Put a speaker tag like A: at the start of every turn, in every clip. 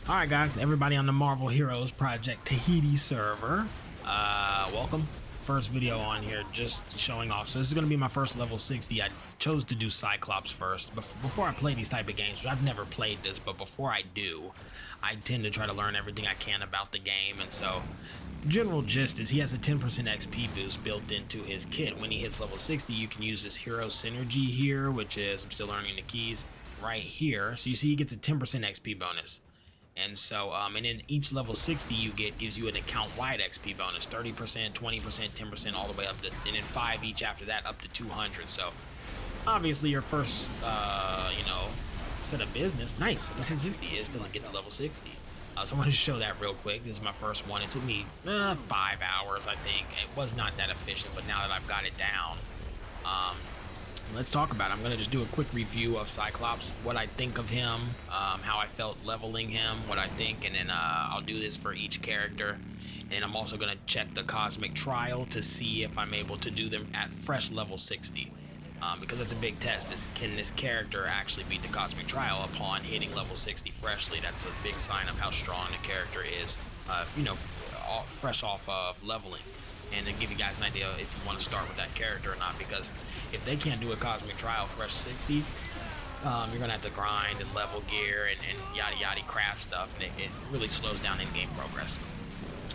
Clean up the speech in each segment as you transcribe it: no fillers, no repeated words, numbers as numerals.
A: Alright guys, everybody on the Marvel Heroes Project Tahiti server, welcome. First video on here, just showing off. So this is going to be my first level 60. I chose to do Cyclops first. Before I play these type of games, which I've never played this, but before I do, I tend to try to learn everything I can about the game. And so, general gist is he has a 10% XP boost built into his kit. When he hits level 60, you can use this hero synergy here, which is, I'm still learning the keys, right here. So you see he gets a 10% XP bonus. And so, and then each level 60 you get gives you an account-wide XP bonus, 30%, 20%, 10%, all the way up to, and then 5 each after that, up to 200. So, obviously your first, set of business, nice, level 60 is to get to level 60. So I want to show that real quick. This is my first one. It took me 5 hours, I think. It was not that efficient, but now that I've got it down, let's talk about it. I'm going to just do a quick review of Cyclops, what I think of him, how I felt leveling him, what I think, and then I'll do this for each character. And I'm also going to check the Cosmic Trial to see if I'm able to do them at fresh level 60. Because that's a big test, is can this character actually beat the Cosmic Trial upon hitting level 60 freshly? That's a big sign of how strong the character is, fresh off of leveling. And to give you guys an idea if you want to start with that character or not, because if they can't do a Cosmic Trial fresh 60, you're gonna have to grind and level gear and yada yada craft stuff, and it really slows down in-game progress.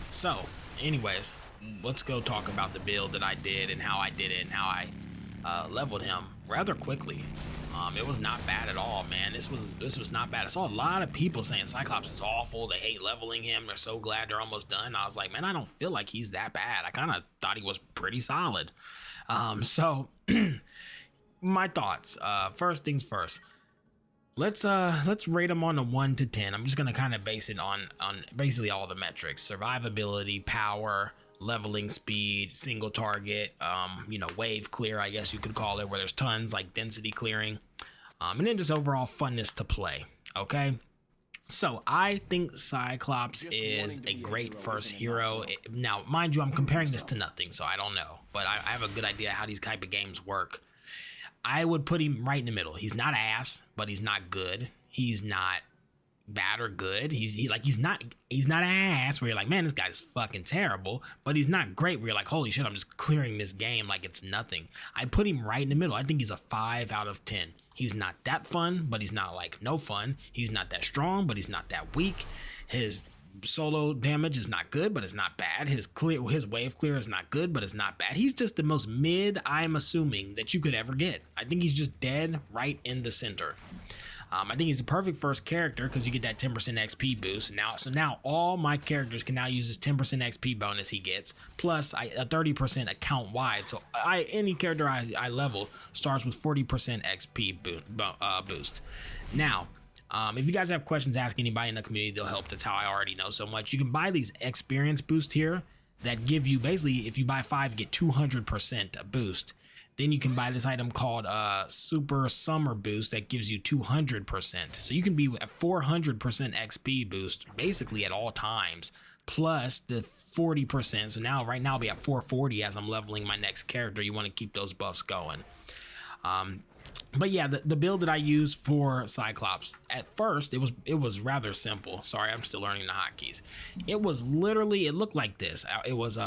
A: So anyways, let's go talk about the build that I did and how I did it and how I leveled him rather quickly. It was not bad at all, man. This was not bad. I saw a lot of people saying Cyclops is awful. They hate leveling him. They're so glad they're almost done. I was like, man, I don't feel like he's that bad. I kind of thought he was pretty solid. So my thoughts. First things first. Let's rate him on a 1 to 10. I'm just gonna kind of base it on basically all the metrics: survivability, power, leveling speed, single target, wave clear, I guess you could call it, where there's tons, like density clearing, and then just overall funness to play. Okay, so I think Cyclops is a great first hero. Now, mind you, I'm comparing this to nothing, so I don't know, but I have a good idea how these type of games work. I would put him right in the middle. He's not ass, but he's not good. He's not bad or good. He's not ass where you're like, man, this guy's fucking terrible, but he's not great where you're like, holy shit, I'm just clearing this game like it's nothing. I put him right in the middle. I think he's a 5 out of 10. He's not that fun, but he's not like no fun. He's not that strong, but he's not that weak. His solo damage is not good, but it's not bad. His wave clear is not good, but it's not bad. He's just the most mid, I'm assuming, that you could ever get. I think he's just dead right in the center. I think he's the perfect first character because you get that 10% XP boost. So now all my characters can now use this 10% XP bonus he gets, plus a 30% account wide. So any character I level starts with 40% XP boost. Now, if you guys have questions, ask anybody in the community. They'll help. That's how I already know so much. You can buy these experience boosts here that give you, basically, if you buy 5, you get 200% boost. Then you can buy this item called Super Summer Boost that gives you 200%. So you can be at 400% XP boost basically at all times, plus the 40%. So now, right now, I'll be at 440 as I'm leveling my next character. You want to keep those buffs going. But yeah, the build that I used for Cyclops, at first, it was rather simple. Sorry, I'm still learning the hotkeys. It was literally, it looked like this. It was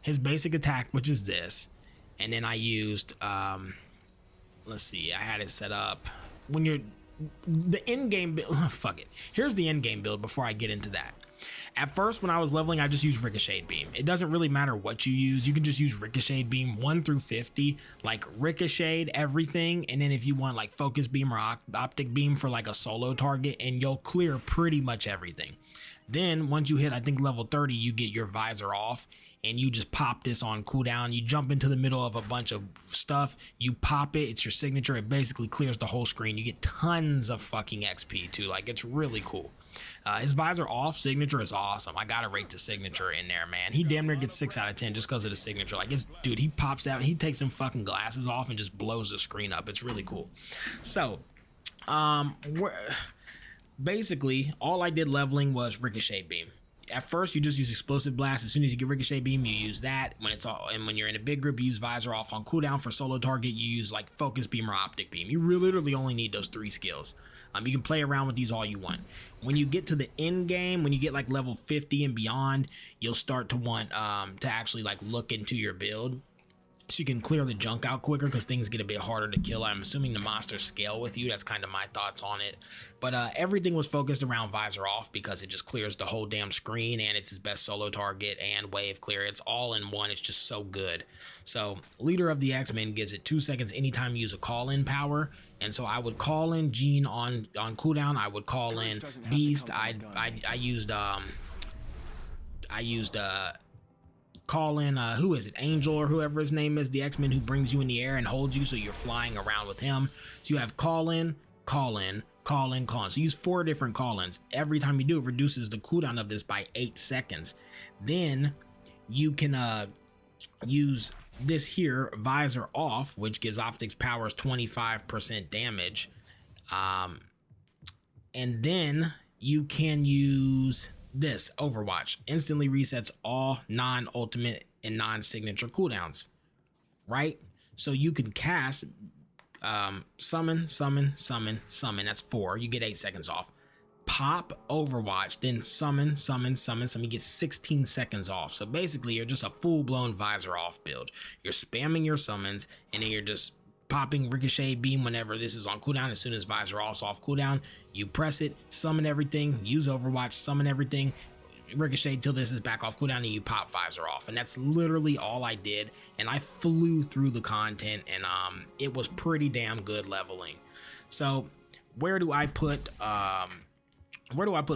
A: his basic attack, which is this. And then I used, let's see, I had it set up. When you're, the in-game build, fuck it. Here's the in-game build before I get into that. At first, when I was leveling, I just used Ricochet Beam. It doesn't really matter what you use. You can just use Ricochet Beam 1 through 50, like Ricochet everything. And then if you want like Focus Beam or Optic Beam for like a solo target, and you'll clear pretty much everything. Then once you hit, I think level 30, you get your visor off and you just pop this on cooldown. You jump into the middle of a bunch of stuff, you pop it, it's your signature. It basically clears the whole screen. You get tons of fucking XP too. Like, it's really cool. His visor off signature is awesome. I gotta rate the signature in there, man. He damn near gets 6 out of 10 just because of the signature. Like, dude, he pops out, he takes some fucking glasses off and just blows the screen up. It's really cool. So, basically, all I did leveling was Ricochet Beam. at first you just use explosive blast. As soon as you get ricochet beam, you use that. When it's all, and when you're in a big group, you use visor off. On cooldown for solo target, you use like focus beam or optic beam. You really literally only need those 3 skills. You can play around with these all you want. When you get to the end game, when you get like level 50 and beyond, you'll start to want to actually like look into your build, so you can clear the junk out quicker, because things get a bit harder to kill. I'm assuming the monsters scale with you. That's kind of my thoughts on it. But everything was focused around visor off, because it just clears the whole damn screen, and it's his best solo target and wave clear. It's all in one. It's just so good. So leader of the X-Men gives it 2 seconds anytime you use a call-in power. And so I would call in Jean on cooldown. I would call in Beast. I used call in who is it, Angel or whoever his name is, the X-Men who brings you in the air and holds you so you're flying around with him. So you have call in, call in, call in, call in. So use 4 different call-ins. Every time you do, it reduces the cooldown of this by 8 seconds. Then you can use this here, visor off, which gives optics powers 25% damage. And then you can use this Overwatch, instantly resets all non-ultimate and non-signature cooldowns, right? So you can cast summon, that's 4, you get 8 seconds off. Pop Overwatch, then summon, you get 16 seconds off. So basically you're just a full-blown visor off build. You're spamming your summons, and then you're just popping ricochet beam whenever this is on cooldown. As soon as visor off's off cooldown, you press it, summon everything, use Overwatch, summon everything, ricochet till this is back off cooldown, and you pop visor off. And that's literally all I did, and I flew through the content, and it was pretty damn good leveling. So where do I put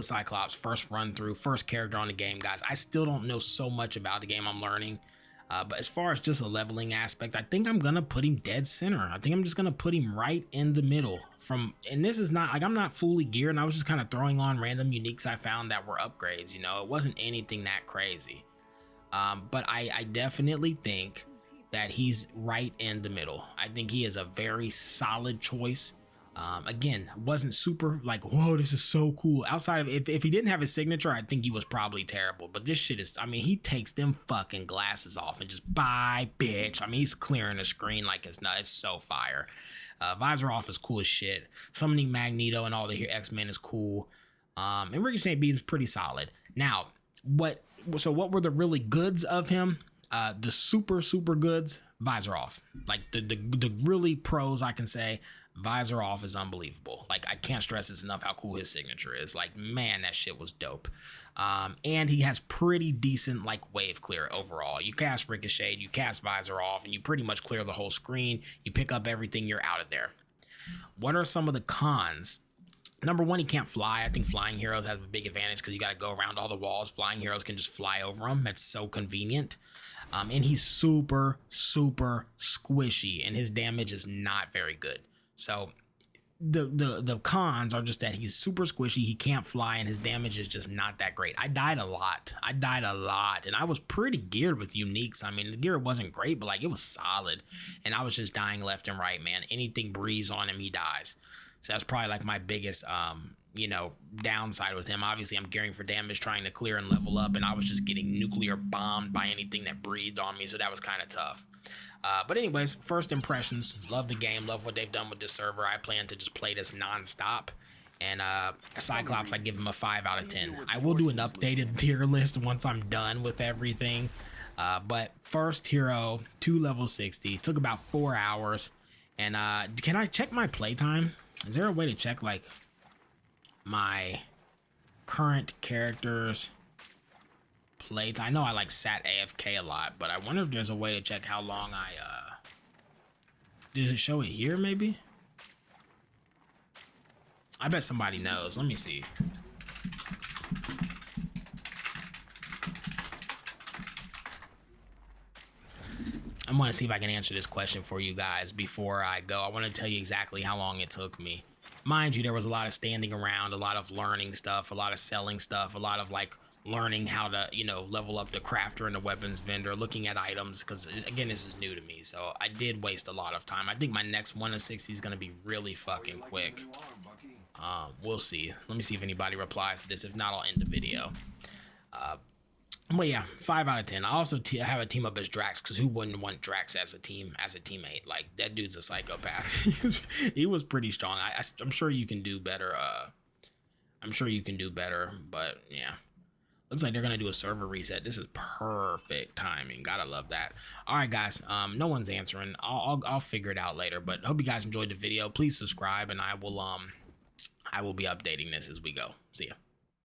A: Cyclops? First run through, first character on the game, guys. I still don't know so much about the game. I'm learning. But as far as just a leveling aspect, I think I'm gonna put him dead center. I think I'm just gonna put him right in the middle. And this is not like, I'm not fully geared, and I was just kind of throwing on random uniques I found that were upgrades. You know, it wasn't anything that crazy. But I definitely think that he's right in the middle. I think he is a very solid choice. Again, wasn't super like, whoa, this is so cool. Outside of, if he didn't have his signature, I think he was probably terrible. But this shit is, I mean, he takes them fucking glasses off and just bye, bitch. I mean, he's clearing the screen like it's not. It's so fire. Visor off is cool as shit. Summoning Magneto and all the X-Men is cool. And Ricochet Beam is pretty solid. Now, what were the really goods of him? The super goods, visor off. Like the really pros, I can say, visor off is unbelievable. Like, I can't stress this enough how cool his signature is. Like, man, that shit was dope. And he has pretty decent like wave clear overall. You cast ricochet, you cast visor off, and you pretty much clear the whole screen. You pick up everything, you're out of there. What are some of the cons? Number 1, he can't fly. I think flying heroes have a big advantage because you got to go around all the walls. Flying heroes can just fly over them. That's so convenient. And he's super squishy, and his damage is not very good. So the cons are just that he's super squishy, he can't fly, and his damage is just not that great. I died a lot, and I was pretty geared with uniques. I mean, the gear wasn't great, but like, it was solid, and I was just dying left and right, man. Anything breathes on him, he dies. So that's probably like my biggest downside with him. Obviously, I'm gearing for damage, trying to clear and level up, and I was just getting nuclear bombed by anything that breathed on me, so that was kind of tough. But anyways, first impressions, love the game, love what they've done with this server. I plan to just play this non-stop. And Cyclops, I give him a 5 out of 10. I will do an updated tier list once I'm done with everything. But first hero, 2 level 60, took about 4 hours. And can I check my playtime? Is there a way to check like my current characters playtime? I know I like sat AFK a lot, but I wonder if there's a way to check how long I does it show it here maybe? I bet somebody knows. Let me see. I want to see if I can answer this question for you guys before I go. I want to tell you exactly how long it took me. Mind you, there was a lot of standing around, a lot of learning stuff, a lot of selling stuff, a lot of like learning how to, level up the crafter and the weapons vendor, looking at items, because again, this is new to me, so I did waste a lot of time. I think my next 1 in 60 is going to be really fucking quick. We'll see. Let me see if anybody replies to this. If not, I'll end the video. But yeah, 5 out of 10. I also have a team up as Drax, because who wouldn't want Drax as a teammate? Like, that dude's a psychopath. He was pretty strong. I'm sure you can do better. I'm sure you can do better, but yeah. Looks like they're gonna do a server reset. This is perfect timing. Gotta love that. All right, guys. No one's answering. I'll figure it out later. But hope you guys enjoyed the video. Please subscribe, and I will be updating this as we go. See ya.